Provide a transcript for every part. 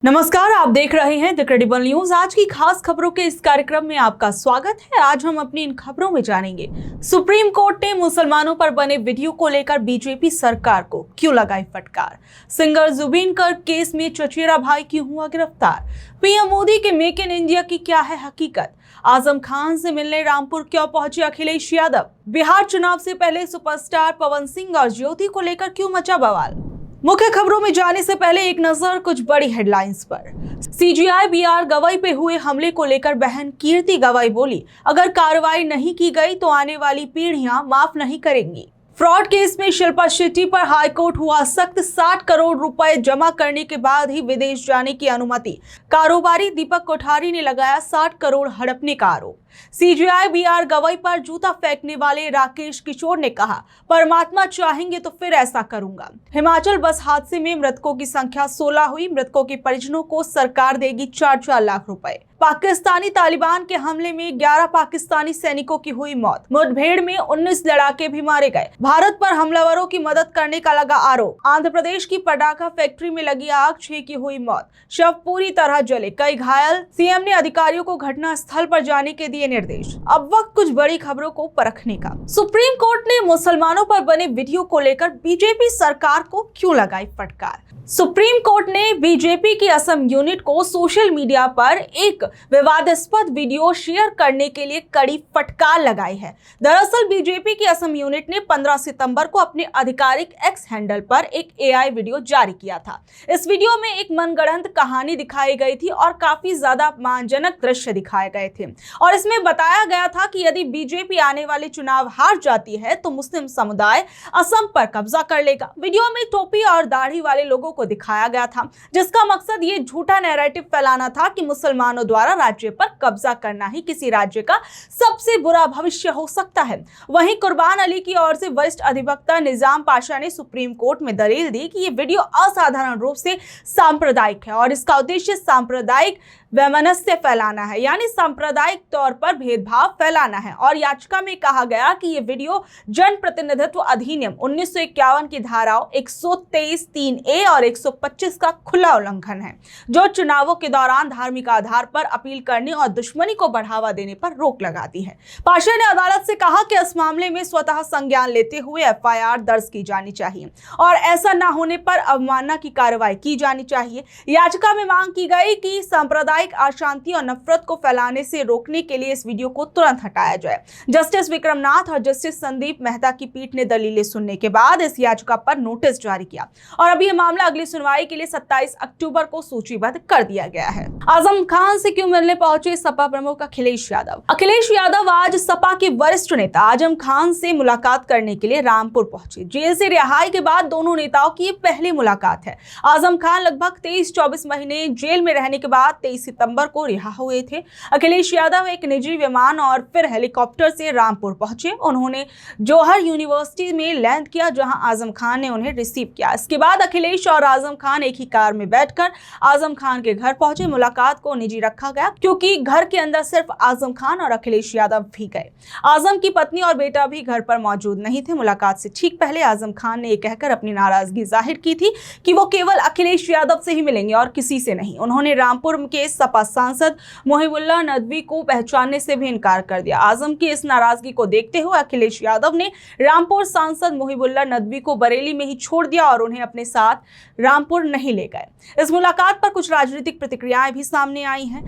नमस्कार, आप देख रहे हैं द क्रेडिबल न्यूज। आज की खास खबरों के इस कार्यक्रम में आपका स्वागत है। आज हम अपनी इन खबरों में जानेंगे, सुप्रीम कोर्ट ने मुसलमानों पर बने वीडियो को लेकर बीजेपी सरकार को क्यों लगाई फटकार, सिंगर जुबीन गर्ग केस में चचेरा भाई क्यों हुआ गिरफ्तार, पीएम मोदी के मेक इन इंडिया की क्या है हकीकत, आजम खान से मिलने रामपुर क्यों पहुंचे अखिलेश यादव, बिहार चुनाव से पहले सुपरस्टार पवन सिंह और ज्योति को लेकर क्यों मचा बवाल। मुख्य खबरों में जाने से पहले एक नजर कुछ बड़ी हेडलाइंस पर। सीजीआई बीआर गवई पे हुए हमले को लेकर बहन कीर्ति गवई बोली, अगर कार्रवाई नहीं की गई तो आने वाली पीढ़ियां माफ नहीं करेंगी। फ्रॉड केस में शिल्पा शेट्टी पर हाईकोर्ट हुआ सख्त, 60 करोड़ रुपए जमा करने के बाद ही विदेश जाने की अनुमति। कारोबारी दीपक कोठारी ने लगाया 60 करोड़ हड़पने का आरोप। सीजीआई बीआर गवई पर जूता फेंकने वाले राकेश किशोर ने कहा, परमात्मा चाहेंगे तो फिर ऐसा करूंगा। हिमाचल बस हादसे में मृतकों की संख्या 16 हुई। मृतकों के परिजनों को सरकार देगी 4-4 लाख रुपए। पाकिस्तानी तालिबान के हमले में 11 पाकिस्तानी सैनिकों की हुई मौत। मुठभेड़ में 19 लड़ाके भी मारे गए। भारत पर हमलावरों की मदद करने का लगा आरोप। आंध्र प्रदेश की पटाखा फैक्ट्री में लगी आग, 6 की हुई मौत। शव पूरी तरह जले, कई घायल। सीएम ने अधिकारियों को घटना स्थल पर जाने के दिए निर्देश। अब वक्त कुछ बड़ी खबरों को परखने का। सुप्रीम कोर्ट ने मुसलमानों पर बने वीडियो को लेकर बीजेपी सरकार को क्यों लगाई फटकार। सुप्रीम कोर्ट ने बीजेपी की असम यूनिट को सोशल मीडिया पर एक विवादास्पद वीडियो शेयर करने के लिए कड़ी फटकार लगाई है। दरअसल बीजेपी की असम यूनिट ने 15 सितंबर को अपने आधिकारिक एक्स हैंडल पर एक एआई वीडियो जारी किया था। इस वीडियो में एक मनगढ़ंत कहानी दिखाई गई थी और काफी ज्यादा अपमानजनक दृश्य दिखाए गए थे और इसमें बताया गया था कि यदि बीजेपी आने वाले चुनाव हार जाती है तो मुस्लिम समुदाय असम पर कब्जा कर लेगा। वीडियो में टोपी और दाढ़ी वाले लोगों को दिखाया गया था, जिसका मकसद ये झूठा नैरेटिव फैलाना था कि मुसलमानों द्वारा राज्य पर कब्जा करना ही किसी राज्य का सबसे बुरा भविष्य हो सकता है। वहीं कुर्बान अली की ओर से वरिष्ठ अधिवक्ता निजाम पाशा ने सुप्रीम कोर्ट में दलील दी कि ये वीडियो असाधारण रूप से सांप्रदायिक है और इसका उद्देश्य सांप्रदायिक वैमनस्य फैलाना है, यानी सांप्रदायिक तौर पर भेदभाव फैलाना है। और याचिका में कहा गया कि ये वीडियो जन प्रतिनिधित्व अधिनियम 1951 की धाराओं 123(3)(a) और 125 का खुला उल्लंघन है, जो चुनावों के दौरान धार्मिक आधार पर अपील करने और दुश्मनी को बढ़ावा देने पर रोक लगाती है। पाशा ने अदालत से कहा कि इस मामले में स्वतः संज्ञान लेते हुए एफआईआर दर्ज की जानी चाहिए और ऐसा न होने पर अवमानना की कार्रवाई की जानी चाहिए। याचिका में मांग की गई कि सांप्रदायिक अशांति और नफरत को फैलाने से रोकने के लिए इस वीडियो को तुरंत हटाया जाए। जस्टिस विक्रमनाथ और जस्टिस संदीप मेहता की पीठ ने दलीलें सुनने के बाद इस याचिका पर नोटिस जारी किया और अब यह मामला अगली सुनवाई के लिए 27 अक्टूबर को सूचीबद्ध कर दिया गया है। आजम खान से क्यों मिलने पहुंचे सपा प्रमुख अखिलेश यादव। अखिलेश यादव आज सपा के वरिष्ठ नेता आजम खान से मुलाकात करने के लिए रामपुर पहुंचे। जेल से रिहाई के बाद दोनों नेताओं की पहली मुलाकात है। आजम खान लगभग 23-24 महीने जेल में रहने के बाद 23 सितंबर को रिहा हुए थे। अखिलेश यादव एक निजी विमान और फिर हेलीकॉप्टर से रामपुर पहुंचे। उन्होंने जौहर यूनिवर्सिटी में लैंड किया, जहां आजम खान ने उन्हें रिसीव किया। इसके बाद अखिलेश और आजम खान एक ही कार में बैठकर आजम खान के घर पहुंचे। मुलाकात को निजी रखा गया क्योंकि घर के अंदर सिर्फ आजम खान और अखिलेश यादव भी गए। आजम की पत्नी और बेटा भी घर पर मौजूद नहीं थे। मुलाकात से ठीक पहले आजम खान ने यह कहकर अपनी नाराजगी जाहिर की थी कि वो केवल अखिलेश यादव से ही मिलेंगे और किसी से नहीं। उन्होंने रामपुर के सपा सांसद मोहिबुल्लाह नदवी को पहचानने से भी इनकार कर दिया। आजम की इस नाराजगी को देखते हुए अखिलेश यादव ने रामपुर सांसद मोहिबुल्लाह नदवी को बरेली में ही छोड़ दिया और उन्हें अपने साथ रामपुर नहीं ले गए। इस मुलाकात पर कुछ राजनीतिक प्रतिक्रियाएं भी सामने आई हैं।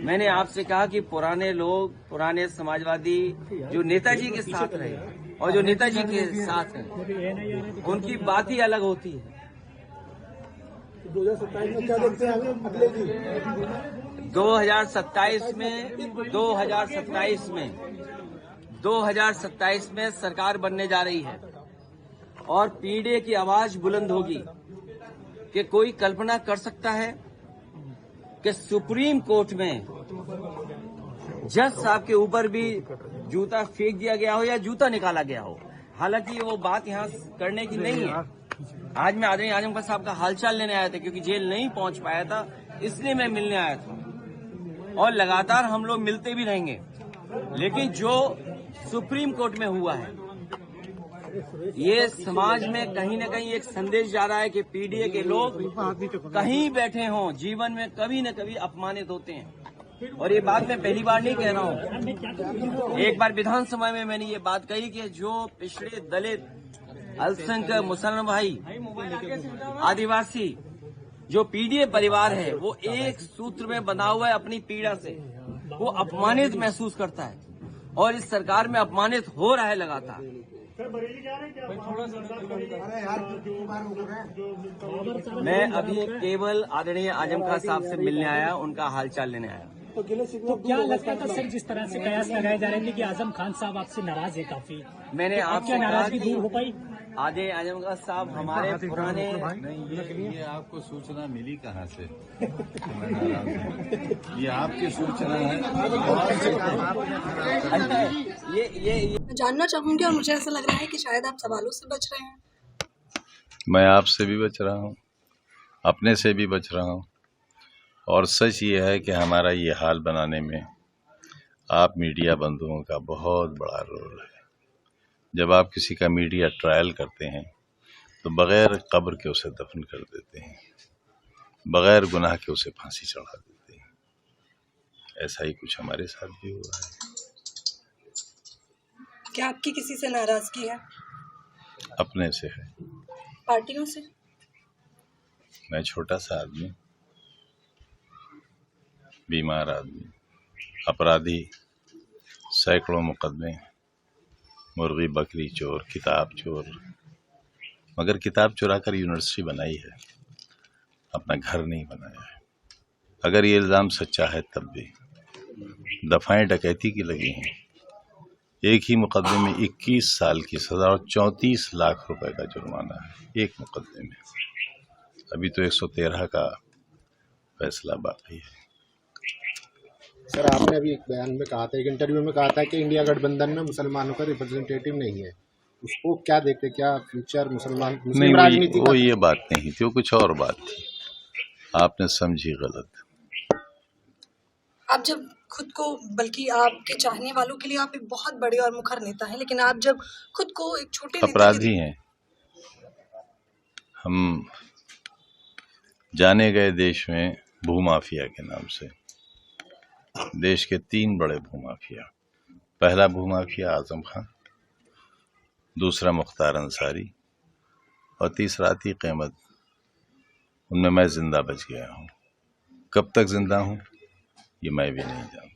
मैंने आपसे कहा कि पुराने लोग, पुराने समाजवादी जो नेताजी के साथ रहे और जो नेताजी के साथ हैं, उनकी बात ही अलग होती है। 2027 में क्या देखते हैं अखिलेश जी? 2027 में सरकार बनने जा रही है और पीढ़े की आवाज बुलंद होगी कि कोई कल्पना कर सकता है कि सुप्रीम कोर्ट में जज साहब के ऊपर भी जूता फेंक दिया गया हो या जूता निकाला गया हो। हालांकि वो बात यहाँ करने की नहीं है। आज मैं आदरणीय आजम खान साहब का हालचाल लेने आया था क्योंकि जेल नहीं पहुंच पाया था, इसलिए मैं मिलने आया था और लगातार हम लोग मिलते भी रहेंगे। लेकिन जो सुप्रीम कोर्ट में हुआ है ये समाज में कहीं न कहीं एक संदेश जा रहा है कि पीडीए के लोग कहीं बैठे हों, जीवन में कभी न कभी अपमानित होते हैं। और ये बात मैं पहली बार नहीं कह रहा हूँ। एक बार विधानसभा में मैंने ये बात कही कि जो पिछड़े दलित, अल्पसंख्यक, मुसलमान भाई, आदिवासी, जो पीडीए परिवार है, वो एक सूत्र में बंधा हुआ है अपनी पीड़ा से, वो अपमानित महसूस करता है और इस सरकार में अपमानित हो रहा है लगातार। मैं अभी केवल आदरणीय आजम खान साहब से मिलने आया, उनका हालचाल लेने आया। तो क्या लगता था सर, जिस तरह से कयास लगाए जा रहे थे कि आजम खान साहब आपसे नाराज है काफी, मैंने आपसे नाराजगी दूर हो पाई? आदे आजम खान साहब हमारे पुराने ये आपको सूचना मिली कहाँ से? ये आपकी सूचना है। मैं जानना चाहूंगी और मुझे ऐसा लग रहा है कि शायद आप सवालों से बच रहे हैं। मैं आपसे भी बच रहा हूँ, अपने से भी बच रहा हूँ, और सच ये है कि हमारा ये हाल बनाने में आप मीडिया बंधुओं का बहुत बड़ा रोल है। जब आप किसी का मीडिया ट्रायल करते हैं तो बग़ैर कब्र के उसे दफन कर देते हैं, बग़ैर गुनाह के उसे फांसी चढ़ा देते हैं। ऐसा ही कुछ हमारे साथ भी हुआ है। क्या आपकी किसी से नाराजगी है? अपने से है। पार्टियों से? मैं छोटा सा आदमी, बीमार आदमी, अपराधी, सैकड़ों मुकदमे, मुर्गी बकरी चोर, किताब चोर, मगर किताब चुरा कर यूनिवर्सिटी बनाई है, अपना घर नहीं बनाया है। अगर ये इल्ज़ाम सच्चा है तब भी दफ़ाएं डकैती की लगी हैं। एक ही मुकदमे में 21 साल की सज़ा और 34 लाख रुपए का जुर्माना है एक मुकदमे में। अभी तो 113 का फैसला बाकी है। सर, आपने अभी एक बयान में कहा था, एक इंटरव्यू में कहा था कि इंडिया गठबंधन में मुसलमानों का रिप्रेजेंटेटिव नहीं है। उसको क्या देखते, क्या फ्यूचर मुस्लिम राजनीति? वो ये बात नहीं थी, वो कुछ और बात थी, आपने समझी गलत। आप जब खुद को, बल्कि आपके चाहने वालों के लिए आप एक बहुत बड़े और मुखर नेता हैं, लेकिन आप जब खुद को एक छोटे अपराधी हैं। हम जाने गए देश में भूमाफिया के नाम से, देश के 3 बड़े भूमाफिया। पहला भूमाफिया आजम खान, दूसरा मुख्तार अंसारी और तीसरा अतीक अहमद। उनमें मैं जिंदा बच गया हूँ। कब तक जिंदा हूँ ये मैं भी नहीं जानता।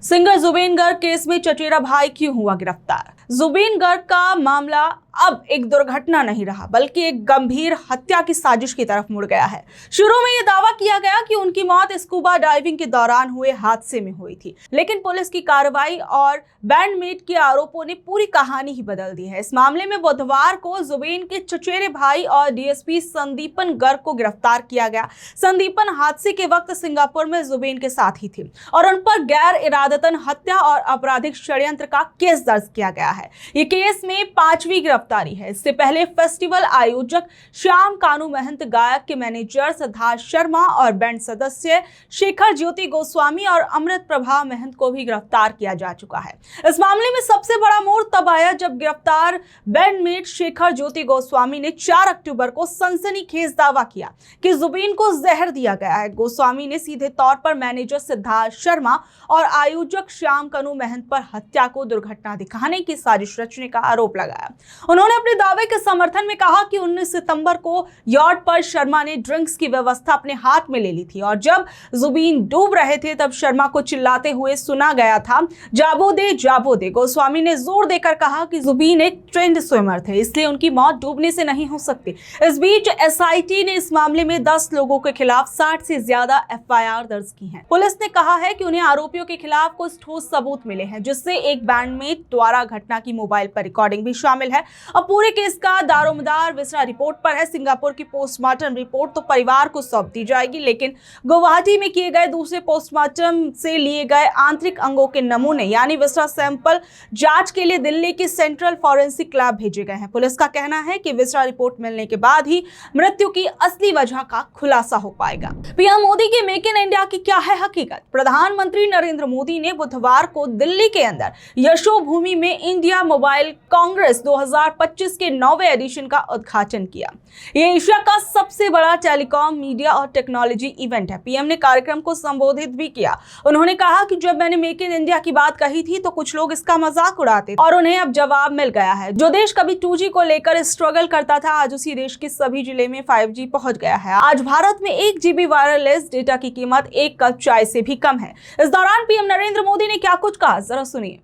सिंगर जुबेन गर्ग केस में चचेरा भाई क्यों हुआ गिरफ्तार? जुबेन गर्ग का मामला अब एक दुर्घटना नहीं रहा, बल्कि एक गंभीर हत्या की साजिश की तरफ मुड़ गया है। शुरू में यह दावा किया गया कि उनकी मौत स्कूबा डाइविंग के दौरान हुए हादसे में हुई थी, लेकिन पुलिस की कार्रवाई और बैंडमेट के आरोपों ने पूरी कहानी ही बदल दी है। इस मामले में बुधवार को जुबेन के चचेरे भाई और डीएसपी संदीपन गर्ग को गिरफ्तार किया गया। संदीपन हादसे के वक्त सिंगापुर में जुबेन के साथ ही थे और उन पर गैर इरादतन हत्या और आपराधिक षड्यंत्र का केस दर्ज किया गया है। ये केस में 5वीं गिरफ्तारी है। इससे पहले फेस्टिवल आयोजक श्याम कानू महंत, गायक के मैनेजर सिद्धार्थ शर्मा और बैंड सदस्य शेखर ज्योति गोस्वामी और अमृत प्रभा महंत को भी गिरफ्तार किया जा चुका है। इस मामले में सबसे बड़ा मोड़ तब आया जब गिरफ्तार बैंडमेट शेखर ज्योति गोस्वामी ने 4 अक्टूबर को सनसनीखेज दावा किया कि जुबेन को जहर दिया गया है। गोस्वामी ने सीधे तौर पर मैनेजर सिद्धार्थ शर्मा और आयोजक श्याम कानू महंत पर हत्या को दुर्घटना दिखाने की साजिश रचने का आरोप लगाया। उन्होंने अपने दावे के समर्थन में कहा कि 19 सितंबर को यॉट पर शर्मा ने ड्रिंक्स की व्यवस्था अपने हाथ में ले ली थी और जब जुबेन डूब रहे थे तब शर्मा को चिल्लाते हुए सुना गया था, जाबो दे जाबो दे। गोस्वामी ने जोर देकर कहा कि जुबेन एक ट्रेंड स्विमर थे, इसलिए उनकी मौत डूबने से नहीं हो सकती। इस बीच एसआईटी ने इस मामले में 10 लोगों के खिलाफ 60 से ज्यादा एफआईआर दर्ज की है। पुलिस ने कहा है कि उन्हें आरोपियों के खिलाफ कुछ ठोस सबूत मिले हैं, जिससे एक बैंडमेट द्वारा घटना की मोबाइल पर रिकॉर्डिंग भी शामिल है। अब पूरे केस का दारोमदार विसरा रिपोर्ट पर है। सिंगापुर की पोस्टमार्टम रिपोर्ट तो परिवार को सौंप दी जाएगी, लेकिन गुवाहाटी में किए गए दूसरे पोस्टमार्टम से लिए गए आंतरिक अंगों के नमूने यानी विसरा सैंपल जांच के लिए दिल्ली की सेंट्रल फॉरेंसिक लैब भेजे गए हैं। पुलिस का कहना है कि विसरा रिपोर्ट मिलने के बाद ही मृत्यु की असली वजह का खुलासा हो पाएगा। पीएम मोदी के मेक इन इंडिया की क्या है हकीकत? प्रधानमंत्री नरेंद्र मोदी ने बुधवार को दिल्ली के अंदर यशोभूमि में इंडिया मोबाइल कांग्रेस 2025 के 9वें एडिशन का उद्घाटन किया। यह एशिया का सबसे बड़ा टेलीकॉम, मीडिया और टेक्नोलॉजी इवेंट है। पीएम ने कार्यक्रम को संबोधित भी किया। उन्होंने कहा कि जब मैंने मेक इन इंडिया की बात कही थी तो कुछ लोग इसका मजाक उड़ाते और उन्हें अब जवाब मिल गया है। जो देश कभी 2G को लेकर स्ट्रगल करता था, आज उसी देश के सभी जिले में 5G पहुंच गया है। आज भारत में 1 GB वायरलेस डेटा की कीमत 1 कप चाय से भी कम है। इस दौरान पीएम नरेंद्र मोदी ने क्या कुछ कहा, जरा सुनिए।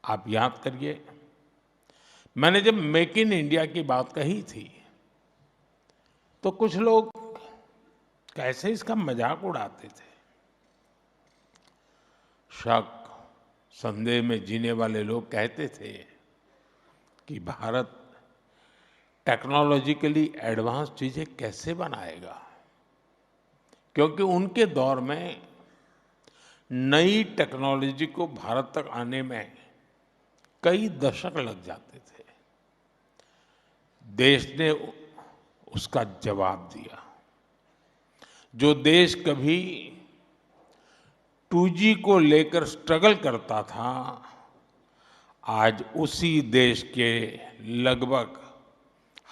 आप याद करिए, मैंने जब मेक इन इंडिया की बात कही थी तो कुछ लोग कैसे इसका मजाक उड़ाते थे। शक संदेह में जीने वाले लोग कहते थे कि भारत टेक्नोलॉजिकली एडवांस चीजें कैसे बनाएगा, क्योंकि उनके दौर में नई टेक्नोलॉजी को भारत तक आने में कई दशक लग जाते थे। देश ने उसका जवाब दिया। जो देश कभी 2G को लेकर स्ट्रगल करता था, आज उसी देश के लगभग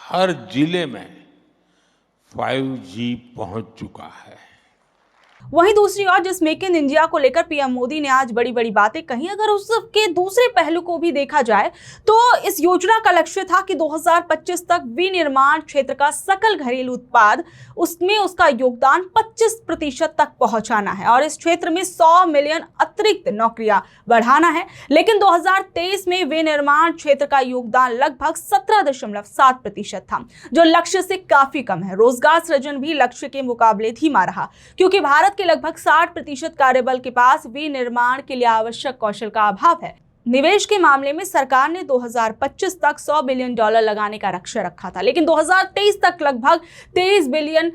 हर जिले में 5G पहुंच चुका है। वहीं दूसरी ओर जिस मेक इन इंडिया को लेकर पीएम मोदी ने आज बड़ी बड़ी बातें कही, अगर उसके दूसरे पहलू को भी देखा जाए तो इस योजना का लक्ष्य था कि 2025 तक विनिर्माण क्षेत्र का सकल घरेलू उत्पाद उसमें उसका योगदान 25% तक पहुंचाना है और इस क्षेत्र में 100 मिलियन अतिरिक्त नौकरियां बढ़ाना है। लेकिन 2023 में विनिर्माण क्षेत्र का योगदान लगभग 17.7% था, जो लक्ष्य से काफी कम है। रोजगार सृजन भी लक्ष्य के मुकाबले धीमा रहा, क्योंकि भारत के लगभग 60% कार्यबल के पास विनिर्माण के लिए आवश्यक कौशल का अभाव है। निवेश के मामले में सरकार ने 2025 तक $100 बिलियन लगाने का लक्ष्य रखा था, लेकिन 2023 तक लगभग $23 बिलियन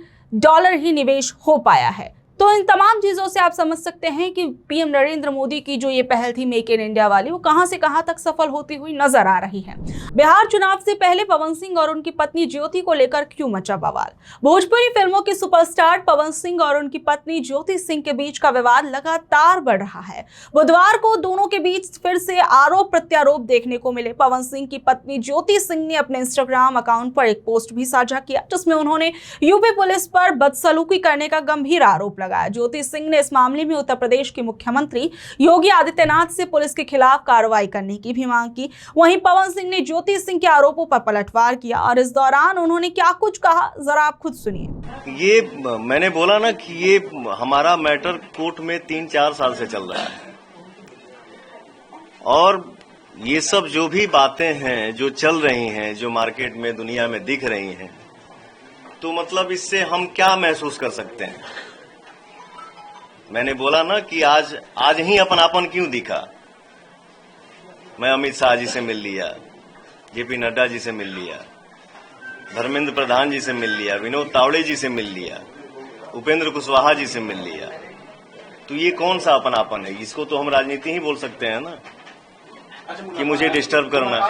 ही निवेश हो पाया है। तो इन तमाम चीजों से आप समझ सकते हैं कि पीएम नरेंद्र मोदी की जो ये पहल थी मेक इन इंडिया वाली, वो कहां से कहां तक सफल होती हुई नजर आ रही है। बिहार चुनाव से पहले पवन सिंह और उनकी पत्नी ज्योति को लेकर क्यों मचा बवाल? भोजपुरी फिल्मों के सुपरस्टार पवन सिंह और उनकी पत्नी ज्योति सिंह के बीच का विवाद लगातार बढ़ रहा है। बुधवार को दोनों के बीच फिर से आरोप प्रत्यारोप देखने को मिले। पवन सिंह की पत्नी ज्योति सिंह ने अपने इंस्टाग्राम अकाउंट पर एक पोस्ट भी साझा किया, जिसमें उन्होंने यूपी पुलिस पर बदसलूकी करने का गंभीर आरोप लगाया। ज्योति सिंह ने इस मामले में उत्तर प्रदेश के मुख्यमंत्री योगी आदित्यनाथ से पुलिस के खिलाफ कार्रवाई करने की भी मांग की। वहीं पवन सिंह ने ज्योति सिंह के आरोपों पर पलटवार किया और इस दौरान उन्होंने क्या कुछ कहा, जरा आप खुद सुनिए। ये मैंने बोला ना कि ये हमारा मैटर कोर्ट में 3-4 साल से चल रहा है और ये सब जो भी बातें हैं जो चल रही हैं, जो मार्केट में दुनिया में दिख रही हैं, तो मतलब इससे हम क्या महसूस कर सकते हैं। मैंने बोला ना कि आज ही अपनापन क्यों दिखा। मैं अमित शाह जी से मिल लिया, जेपी नड्डा जी से मिल लिया, धर्मेंद्र प्रधान जी से मिल लिया, विनोद तावड़े जी से मिल लिया, उपेंद्र कुशवाहा जी से मिल लिया। तो ये कौन सा अपनापन है? इसको तो हम राजनीति ही बोल सकते हैं ना कि मुझे डिस्टर्ब करना।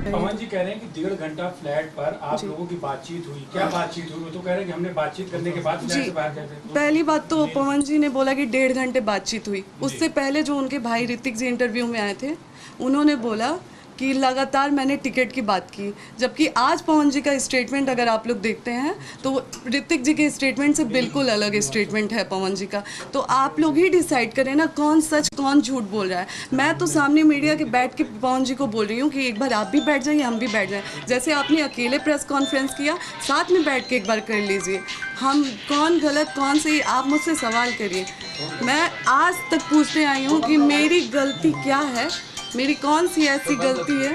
पवन जी कह रहे हैं कि 1.5 घंटा फ्लैट पर आप लोगों की बातचीत हुई, क्या बातचीत हुई? वो तो कह रहे हैं कि हमने बातचीत करने के बाद फ्लैट से बाहर गए थे। पहली बात तो पवन जी ने बोला कि 1.5 घंटे बातचीत हुई। उससे पहले जो उनके भाई ऋतिक जी इंटरव्यू में आए थे, उन्होंने बोला कि लगातार मैंने टिकट की बात की, जबकि आज पवन जी का स्टेटमेंट अगर आप लोग देखते हैं तो ऋतिक जी के स्टेटमेंट से बिल्कुल अलग स्टेटमेंट है पवन जी का। तो आप लोग ही डिसाइड करें ना कौन सच कौन झूठ बोल रहा है। मैं तो सामने मीडिया के बैठ के पवन जी को बोल रही हूँ कि एक बार आप भी बैठ जाइए, हम भी बैठ जाएं। जैसे आपने अकेले प्रेस कॉन्फ्रेंस किया, साथ में बैठ के एक बार कर लीजिए। हम कौन गलत कौन सही, आप मुझसे सवाल करिए। मैं आज तक पूछते आई हूँ कि मेरी गलती क्या है, मेरी कौन सी ऐसी गलती है,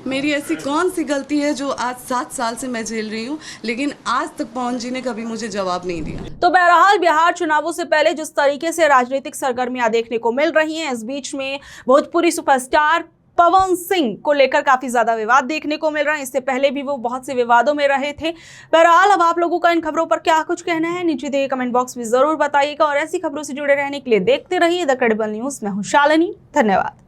मेरी ऐसी कौन सी गलती है जो आज 7 साल से मैं झेल रही हूँ, लेकिन आज तक पवन जी ने कभी मुझे जवाब नहीं दिया। तो बहरहाल बिहार चुनावों से पहले जिस तरीके से राजनीतिक सरगर्मियां देखने को मिल रही हैं, इस बीच में भोजपुरी सुपरस्टार पवन सिंह को लेकर काफी ज्यादा विवाद देखने को मिल रहा है। इससे पहले भी वो बहुत से विवादों में रहे थे। बहरहाल अब आप लोगों का इन खबरों पर क्या कुछ कहना है, नीचे दिए कमेंट बॉक्स में जरूर बताइएगा और ऐसी खबरों से जुड़े रहने के लिए देखते रहिए द क्रेडिबल न्यूज। मैं हूं शालिनी, धन्यवाद।